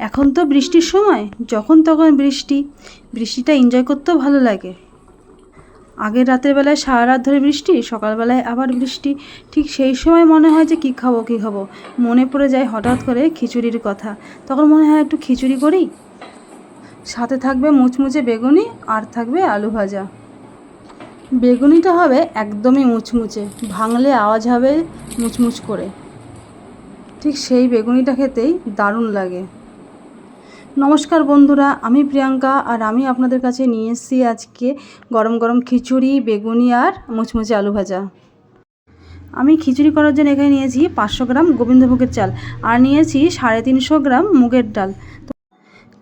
এখন তো বৃষ্টির সময়, যখন তখন বৃষ্টিটা এনজয় করতেও ভালো লাগে। আগের রাতের বেলায় সারা রাত ধরে বৃষ্টি, সকালবেলায় আবার বৃষ্টি, ঠিক সেই সময় মনে হয় যে কী খাবো, মনে পড়ে যায় হঠাৎ করে খিচুড়ির কথা। তখন মনে হয় একটু খিচুড়ি করি, সাথে থাকবে মুচমুচে বেগুনি আর থাকবে আলু ভাজা। বেগুনিটা হবে একদমই মুচমুচে, ভাঙলে আওয়াজ হবে মুচমুচ করে, ঠিক সেই বেগুনিটা খেতেই দারুণ লাগে। নমস্কার বন্ধুরা, আমি প্রিয়াঙ্কা আর আমি আপনাদের কাছে নিয়ে এসেছি আজকে গরম গরম খিচুড়ি, বেগুনি আর মুচমুচে আলু ভাজা। আমি খিচুড়ি করার জন্য এখানে নিয়েছি 500 গ্রাম গোবিন্দভোগের চাল আর নিয়েছি 350 গ্রাম মুগের ডাল।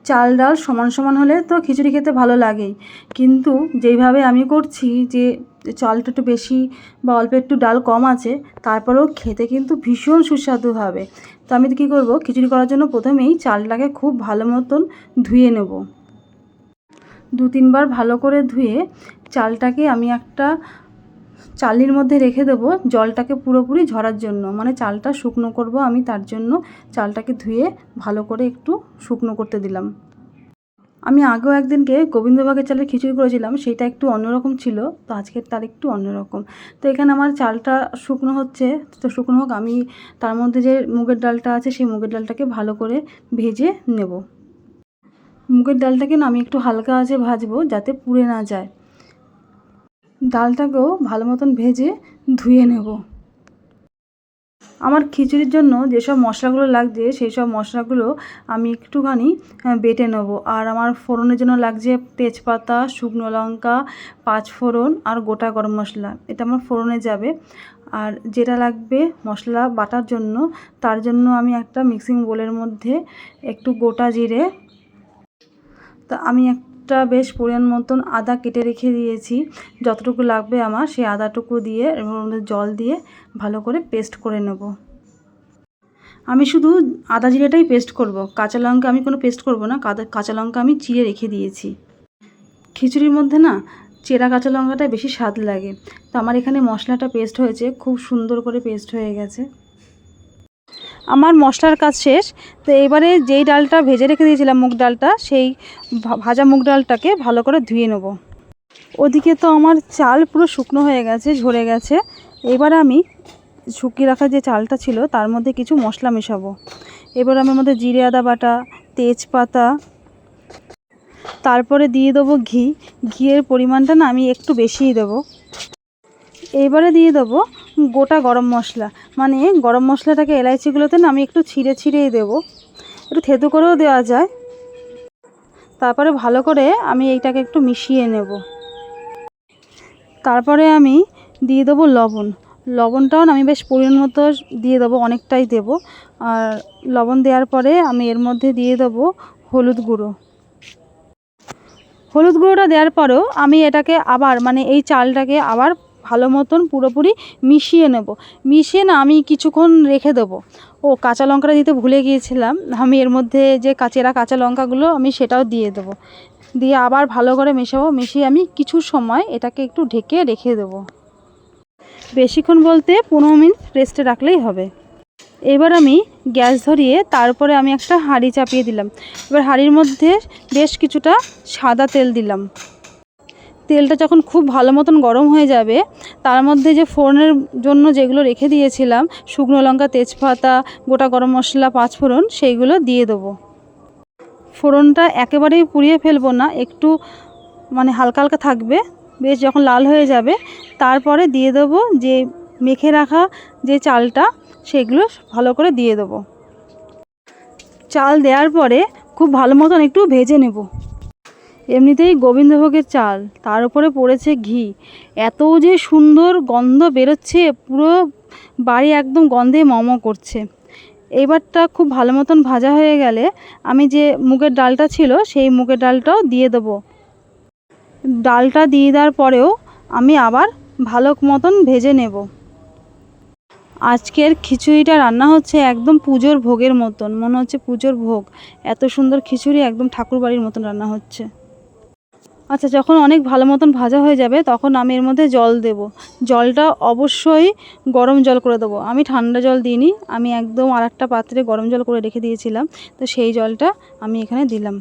চাল ডাল সমান সমান হলে তো খিচুড়ি খেতে ভালো লাগেই, কিন্তু যেইভাবে আমি করছি যে চালটা একটু বেশি বা অল্প একটু ডাল কম আছে, তারপরেও খেতে কিন্তু ভীষণ সুস্বাদু হবে। তো আমি কী করব, খিচুড়ি করার জন্য প্রথমেই চালটাকে খুব ভালো মতন ধুয়ে নেব। 2-3 বার ভালো করে ধুয়ে চালটাকে আমি একটা চালির মধ্যে রেখে দেবো, জলটাকে পুরোপুরি ঝরার জন্য, মানে চালটা শুকনো করব আমি, তার জন্য চালটাকে ধুয়ে ভালো করে একটু শুকনো করতে দিলাম। আমি আগেও একদিনকে গোবিন্দভোগের চালের খিচুড়ি করেছিলাম, সেটা একটু অন্যরকম ছিল, তো আজকের তার একটু অন্যরকম। তো এখানে আমার চালটা শুকনো হচ্ছে, তো শুকনো হোক, আমি তার মধ্যে যে মুগের ডালটা আছে সেই মুগের ডালটাকে ভালো করে ভেজে নেব। মুগের ডালটাকে না আমি একটু হালকা আঁচে ভাজবো যাতে পুড়ে না যায়। ডালটাকেও ভালো মতন ভেজে ধুয়ে নেব। আমার খিচুড়ির জন্য যেসব মশলাগুলো লাগছে সেই সব মশলাগুলো আমি একটুখানি বেটে নেব। আর আমার ফোড়নের জন্য লাগছে তেজপাতা, শুকনো লঙ্কা, 5 ফোড়ন আর গোটা গরম মশলা, এটা আমার ফোড়নে যাবে। আর যেটা লাগবে মশলা বাটার জন্য, তার জন্য আমি একটা মিক্সিং বোলের মধ্যে একটু গোটা জিরে, তা আমি একটা বেশ পরিমাণ মতন আদা কেটে রেখে দিয়েছি, যতটুকু লাগবে আমার সেই আদাটুকু দিয়ে এর মধ্যে জল দিয়ে ভালো করে পেস্ট করে নেব। আমি শুধু আদা জিরেটাই পেস্ট করব, কাঁচা লঙ্কা আমি কোনো পেস্ট করব না, কাঁচা লঙ্কা আমি চিড়ে রেখে দিয়েছি। খিচুড়ির মধ্যে না চেরা কাঁচা লঙ্কাটা বেশি স্বাদ লাগে। তো আমার এখানে মশলাটা পেস্ট হয়েছে, খুব সুন্দর করে পেস্ট হয়ে গেছে। আমার মশলার কাজ শেষ। তো এবারে যেই ডালটা ভেজে রেখে দিয়েছিলাম মুগ ডালটা, সেই ভাজা মুগ ডালটাকে ভালো করে ধুয়ে নেব। ওদিকে তো আমার চাল পুরো শুকনো হয়ে গেছে, ঝরে গেছে। এবার আমি শুকিয়ে রাখা যে চালটা ছিল তার মধ্যে কিছু মশলা মেশাবো। এবার আমার মধ্যে জিরে আদা বাটা, তেজপাতা, তারপরে দিয়ে দেবো ঘি। ঘিয়ের পরিমাণটা না আমি একটু বেশিই দেবো। এবারে দিয়ে দেবো গোটা গরম মশলা, মানে গরম মশলাটাকে এলাইচিগুলোতে না আমি একটু ছিঁড়েই দেবো, একটু থেতো করেও দেওয়া যায়। তারপরে ভালো করে আমি এইটাকে একটু মিশিয়ে নেব। তারপরে আমি দিয়ে দেবো লবণ। লবণটাও আমি বেশ পরিমাণ মতো দিয়ে দেবো, অনেকটাই দেবো। আর লবণ দেওয়ার পরে আমি এর মধ্যে দিয়ে দেবো হলুদ গুঁড়ো। হলুদ গুঁড়োটা দেওয়ার পরেও আমি এটাকে আবার, মানে এই চালটাকে আবার ভালো মতন পুরোপুরি মিশিয়ে নেব। মিশিয়ে না আমি কিছুক্ষণ রেখে দেবো। কাঁচা লঙ্কাটা দিতে ভুলে গিয়েছিলাম, আমি এর মধ্যে যে চেরা কাঁচা লঙ্কাগুলো আমি সেটাও দিয়ে দেবো। দিয়ে আবার ভালো করে মেশাবো। মিশিয়ে আমি কিছু সময় এটাকে একটু ঢেকে রেখে দেবো, বেশিক্ষণ বলতে 15 মিনিট রেস্টে রাখলেই হবে। এবার আমি গ্যাস ধরিয়ে তারপরে আমি একটা হাঁড়ি চাপিয়ে দিলাম। এবার হাঁড়ির মধ্যে বেশ কিছুটা সাদা তেল দিলাম। তেলটা যখন খুব ভালো মতন গরম হয়ে যাবে, তার মধ্যে যে ফোড়নের জন্য যেগুলো রেখে দিয়েছিলাম, শুকনো লঙ্কা, তেজপাতা, গোটা গরম মশলা, 5 ফোড়ন, সেইগুলো দিয়ে দেবো। ফোড়নটা একেবারেই পুড়িয়ে ফেলবো না, একটু মানে হালকা হালকা থাকবে। বেশ যখন লাল হয়ে যাবে তারপরে দিয়ে দেবো যে মেখে রাখা যে চালটা, সেগুলো ভালো করে দিয়ে দেবো। চাল দেওয়ার পরে খুব ভালো মতন একটু ভেজে নেব। এমনিতেই গোবিন্দভোগের চাল, তার উপরে পড়েছে ঘি, এত যে সুন্দর গন্ধ বেরোচ্ছে, পুরো বাড়ি একদম গন্ধে মম করছে। এইবারটা খুব ভালো মতন ভাজা হয়ে গেলে আমি যে মুগের ডালটা ছিল সেই মুগের ডালটাও দিয়ে দেবো। ডালটা দিয়ে দেওয়ার পরেও আমি আবার ভালো মতন ভেজে নেব। আজকের খিচুড়িটা রান্না হচ্ছে একদম পুজোর ভোগের মতন, মনে হচ্ছে পুজোর ভোগ। এত সুন্দর খিচুড়ি, একদম ঠাকুর বাড়ির মতন রান্না হচ্ছে। আচ্ছা, যখন অনেক ভালো মতন ভাজা হয়ে যাবে তখন আমি এর মধ্যে জল দেব। জলটা অবশ্যই গরম জল করে দেবো। আমি ঠান্ডা জল দিইনি, আমি একদম আরেকটা পাত্রে গরম জল করে রেখে দিয়েছিলাম, তো সেই জলটা আমি এখানে দিলাম।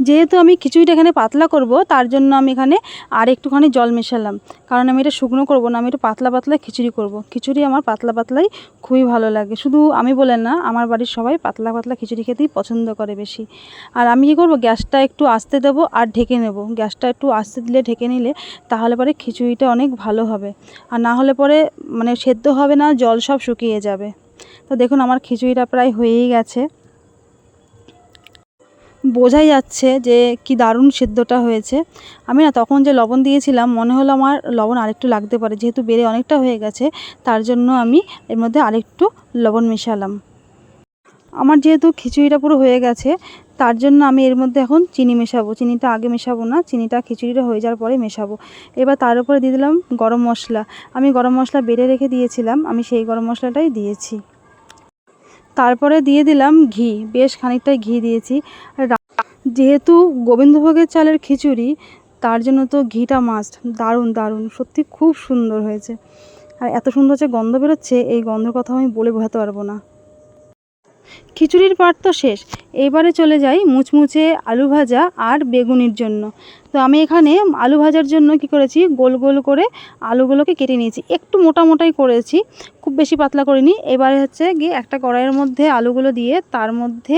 যেহেতু আমি খিচুড়িটা এখানে পাতলা করব, তার জন্য আমি এখানে আর একটুখানি জল মেশালাম, কারণ আমি এটা শুকনো করব না, আমি একটু পাতলা পাতলা খিচুড়ি করব। খিচুড়ি আমার পাতলা পাতলাই খুবই ভালো লাগে, শুধু আমি বলে না, আমার বাড়ির সবাই পাতলা পাতলা খিচুড়ি খেতেই পছন্দ করে বেশি। আর আমি কী করব, গ্যাসটা একটু আস্তে দেবো আর ঢেকে নেব। গ্যাসটা একটু আস্তে দিলে, ঢেকে নিলে, তাহলে পরে খিচুড়িটা অনেক ভালো হবে। আর না হলে পরে মানে সেদ্ধ হবে না, জল সব শুকিয়ে যাবে। তো দেখুন আমার খিচুড়িটা প্রায় হয়েই গেছে, বোঝাই যাচ্ছে যে কি দারুণ সেদ্ধটা হয়েছে। আমি না তখন যে লবণ দিয়েছিলাম, মনে হলো আমার লবণ আরেকটু লাগতে পারে, যেহেতু বেড়ে অনেকটা হয়ে গেছে, তার জন্য আমি এর মধ্যে আরেকটু লবণ মেশালাম। আমার যেহেতু খিচুড়িটা পুরো হয়ে গেছে, তার জন্য আমি এর মধ্যে এখন চিনি মেশাবো। চিনিটা আগে মেশাবো না, চিনিটা খিচুড়িটা হয়ে যাওয়ার পরে মেশাবো। এবার তার উপরে দিয়ে দিলাম গরম মশলা। আমি গরম মশলা বেটে রেখে দিয়েছিলাম, আমি সেই গরম মশলাটাই দিয়েছি। তারপরে দিয়ে দিলাম ঘি, বেশ খানিকটাই ঘি দিয়েছি। যেহেতু গোবিন্দভোগের চালের খিচুড়ি, তার জন্য তো ঘিটা মাস্ট। দারুণ দারুণ, সত্যি খুব সুন্দর হয়েছে। আর এত সুন্দর যে গন্ধ বেরোচ্ছে, এই গন্ধের কথা আমি বলে বোঝাতে পারবো না। খিচুড়ির পাট তো শেষ, এবারে চলে যাই মুচমুচে আলু ভাজা আর বেগুনির জন্য। তো আমি এখানে আলু ভাজার জন্য কি করেছি, গোল গোল করে আলুগুলোকে কেটে নিয়েছি, একটু মোটা মোটাই করেছি, খুব বেশি পাতলা করিনি। এবারে হচ্ছে গিয়ে একটা কড়াইয়ের মধ্যে আলুগুলো দিয়ে, তার মধ্যে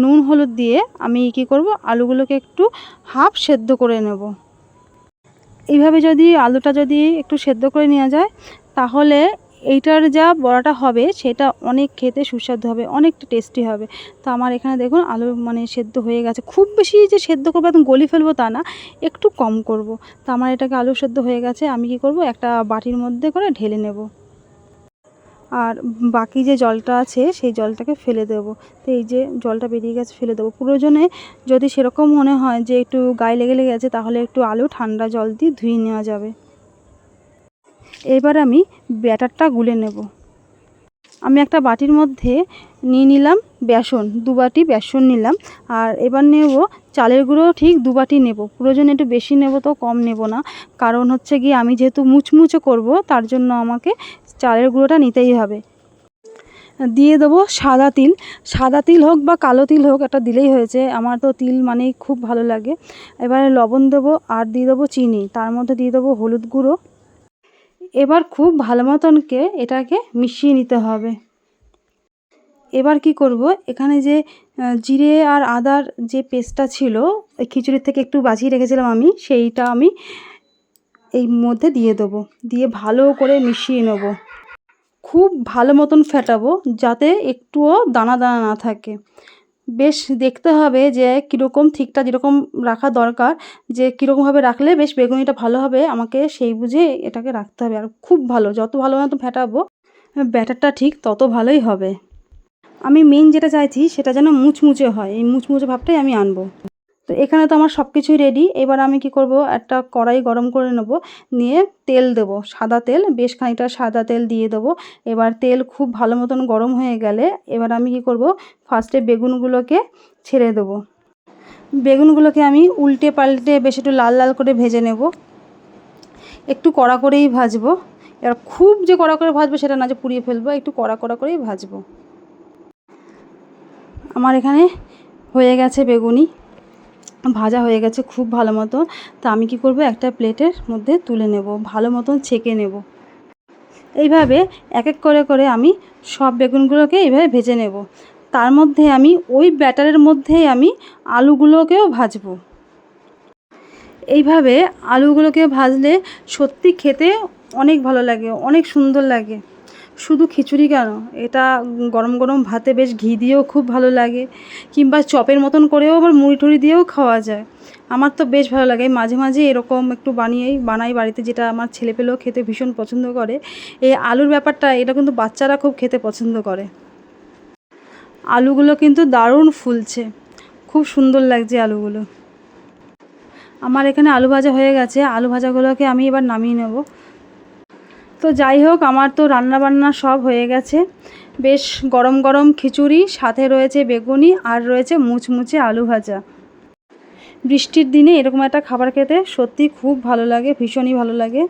নুন হলুদ দিয়ে আমি কি করব, আলুগুলোকে একটু হাফ সেদ্ধ করে নেব। এইভাবে যদি আলুটা যদি একটু সেদ্ধ করে নেওয়া যায়, তাহলে এইটার যা বড়াটা হবে সেটা অনেক খেতে সুস্বাদু হবে, অনেকটা টেস্টি হবে। তো আমার এখানে দেখুন আলু মানে সেদ্ধ হয়ে গেছে। খুব বেশি যে সেদ্ধ করবো, একদম গলি ফেলবো তা না, একটু কম করব। তো আমার এটাকে আলু সেদ্ধ হয়ে গেছে, আমি কি করব, একটা বাটির মধ্যে করে ঢেলে নেব। আর বাকি যে জলটা আছে সেই জলটাকে ফেলে দেব। তো এই যে জলটা বেরিয়ে গেছে, ফেলে দেবো। প্রয়োজনে যদি সেরকম মনে হয় যে একটু গায়ে লেগে গেছে, তাহলে একটু আলু ঠান্ডা জল দিয়ে ধুয়ে নেওয়া যাবে। এবার আমি ব্যাটারটা গুলে নেব। আমি একটা বাটির মধ্যে নিয়ে নিলাম বেসন, 2 বাটি বেসন নিলাম। আর এবার নেব চালের গুঁড়ো, ঠিক 2 বাটি নেব। প্রয়োজনে একটু বেশি নেব, তো কম নেব না, কারণ হচ্ছে গিয়ে আমি যেহেতু মুচমুচে করব, তার জন্য আমাকে চালের গুঁড়োটা নিতেই হবে। দিয়ে দেবো সাদা তিল, সাদা তিল হোক বা কালো তিল হোক, একটা দিলেই হয়েছে। আমার তো তিল মানেই খুব ভালো লাগে। এবারে লবণ দেবো আর দিয়ে দেবো চিনি, তার মধ্যে দিয়ে দেবো হলুদ গুঁড়ো। এবার খুব ভালো মতনকে এটাকে মিশিয়ে নিতে হবে। এবার কি করব, এখানে যে জিরে আর আদার যে পেস্টটা ছিল, ওই খিচুড়ির থেকে একটু বাঁচিয়ে রেখেছিলাম আমি, সেইটা আমি এই মধ্যে দিয়ে দেবো, দিয়ে ভালো করে মিশিয়ে নেব। খুব ভালো মতন ফেটাবো, যাতে একটুও দানা দানা না থাকে। বেশ দেখতে হবে যে কীরকম ঠিকটা যেরকম রাখা দরকার, যে কীরকমভাবে রাখলে বেশ বেগুনিটা ভালো হবে, আমাকে সেই বুঝে এটাকে রাখতে হবে। আর খুব ভালো, যত ভালো মতো ফেটাবো ব্যাটারটা ঠিক তত ভালোই হবে। আমি মেন যেটা চাইছি সেটা যেন মুচমুচে হয়, এই মুচমুচে ভাবটাই আমি আনবো। তো এখানে তো আমার সব কিছুই রেডি। এবার আমি কি করব, একটা কড়াই গরম করে নেব, নিয়ে তেল দেবো, সাদা তেল, বেশ খানিকটা সাদা তেল দিয়ে দেবো। এবার তেল খুব ভালো মতন গরম হয়ে গেলে, এবার আমি কি করব, ফার্স্টে বেগুনগুলোকে ছেড়ে দেবো। বেগুনগুলোকে আমি উল্টে পাল্টে বেশ একটু লাল লাল করে ভেজে নেব, একটু কড়া করেই ভাজবো। এবার খুব যে কড়া করে ভাজবো সেটা না, যে পুড়িয়ে ফেলবো, একটু কড়া কড়া করেই ভাজবো। আমার এখানে হয়ে গেছে বেগুনি ভাজা, হয়ে গেছে খুব ভালো মতো। তা আমি কি করব, একটা প্লেটের মধ্যে তুলে নেব, ভালো মতন ছেঁকে নেব। এইভাবে এক এক করে করে আমি সব বেগুনগুলোকে এইভাবে ভেজে নেব। তার মধ্যে আমি ওই ব্যাটারের মধ্যেই আমি আলুগুলোকেও ভাজবো। এইভাবে আলুগুলোকে ভাজলে সত্যি খেতে অনেক ভালো লাগে, অনেক সুন্দর লাগে। শুধু খিচুড়ি কেন, এটা গরম গরম ভাতে বেশ ঘি দিয়েও খুব ভালো লাগে, কিংবা চপের মতন করেও আবার মুড়ি টুড়ি দিয়েও খাওয়া যায়। আমার তো বেশ ভালো লাগে, মাঝে মাঝে এরকম একটু বানাই বাড়িতে, যেটা আমার ছেলেপেলেও খেতে ভীষণ পছন্দ করে। এই আলুর ব্যাপারটা, এটা কিন্তু বাচ্চারা খুব খেতে পছন্দ করে। আলুগুলো কিন্তু দারুণ ফুলছে, খুব সুন্দর লাগছে আলুগুলো। আমার এখানে আলু ভাজা হয়ে গেছে, আলু ভাজাগুলোকে আমি এবার নামিয়ে নেব। তো যাই হোক, আমার তো রান্না বান্না সব হয়ে গেছে। বেশ গরম গরম খিচুড়ি, সাথে রয়েছে বেগুনি, আর রয়েছে মুচমুচে আলু ভাজা। বৃষ্টির দিনে এরকম একটা খাবার খেতে সত্যি খুব ভালো লাগে, ভীষণই ভালো লাগে।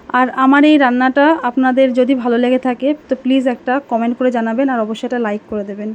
আর আমার এই রান্নাটা আপনাদের যদি ভালো লেগে থাকে তো প্লিজ একটা কমেন্ট করে জানাবেন আর অবশ্যই একটা লাইক করে দেবেন।